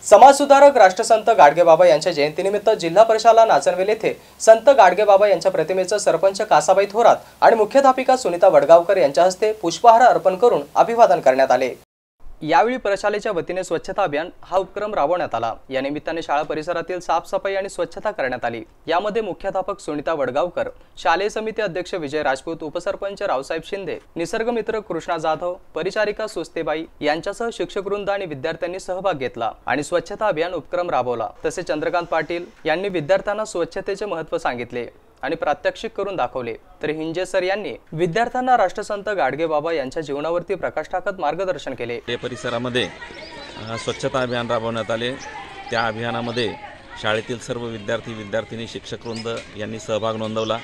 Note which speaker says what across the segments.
Speaker 1: समाजसुधारक राष्ट्रसंत गाडगेबाबा यांच्या जयंतीनिमित्त जिल्हा परिषद नाचनवेल येथे संत गाडगेबाबा यांच्या प्रतिमेचं सरपंच कासाबाई थोरात आणि मुख्याध्यापिका सुनीता वडगावकर यांच्या हस्ते पुष्पहार अर्पण करून अभिवादन करण्यात आले। यावेळी प्रशालेच्या वतीने स्वच्छता अभियान हा उपक्रम राबवण्यात आला। या निमित्ताने शाळा परिसरातील साफसफाई आणि स्वच्छता करण्यात आली। यामध्ये मुख्याध्यापक सुनीता वडगावकर, शालेय समिती अध्यक्ष विजय राजपूत, उपसरपंच रावसाहेब शिंदे, निसर्गमित्र कृष्णा जाधव, परिचारिका सुस्तेबाई यांच्यासह शिक्षकवृंद आणि विद्यार्थ्यांनी सहभाग घेतला आणि स्वच्छता अभियान उपक्रम राबवला। तसेच चंद्रकांत पाटील यांनी विद्यार्थ्यांना स्वच्छतेचे महत्त्व सांगितले आणि प्रात्यक्षिक करून दाखवले। तर हिंजे सर यांनी विद्यार्थ्यांना राष्ट्रसंत गाडगेबाबा यांच्या जीवनावरती प्रकाश टाकत मार्गदर्शन केले।
Speaker 2: या परिसरामध्ये स्वच्छता अभियान राबवण्यात आले। त्या अभियानामध्ये शाळेतील सर्व विद्यार्थी-विद्यार्थिनी, शिक्षकवृंद यांनी सहभाग नोंदवला।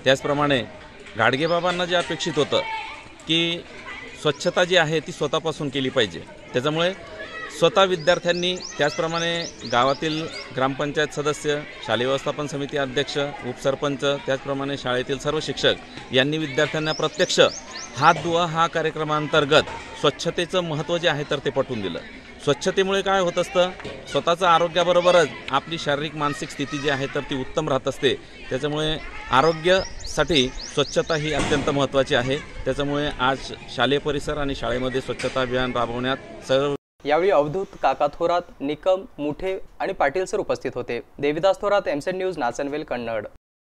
Speaker 2: त्याचप्रमाणे गाडगेबाबांना जे अपेक्षित होतं की स्वच्छता जी आहे ती स्वतःपासून केली पाहिजे, त्याच्यामुळे स्वतः विद्यार्थ्यांनी, त्याचप्रमाणे गावातील ग्रामपंचायत सदस्य, शालेय व्यवस्थापन समिती अध्यक्ष, उपसरपंच, त्याचप्रमाणे शाळेतील सर्व शिक्षक यांनी विद्यार्थ्यांना प्रत्यक्ष हात धुवा हा कार्यक्रमांतर्गत स्वच्छतेचं महत्त्व जे आहे तर ते पटवून दिलं। स्वच्छतेमुळे काय होत असतं, स्वतःच्या आरोग्याबरोबरच आपली शारीरिक मानसिक स्थिती जी आहे तर ती उत्तम राहत असते। त्याच्यामुळे आरोग्यासाठी स्वच्छता ही अत्यंत महत्त्वाची आहे। त्याच्यामुळे आज शालेय परिसर आणि शाळेमध्ये स्वच्छता अभियान राबवण्यात सर्व
Speaker 1: यावेळी अवधूत, काका थोरात, निकम, मुठे आणि पाटील सर उपस्थित होते। देविदास थोरात, एमसेड न्यूज, नाचनवेल, कन्नड।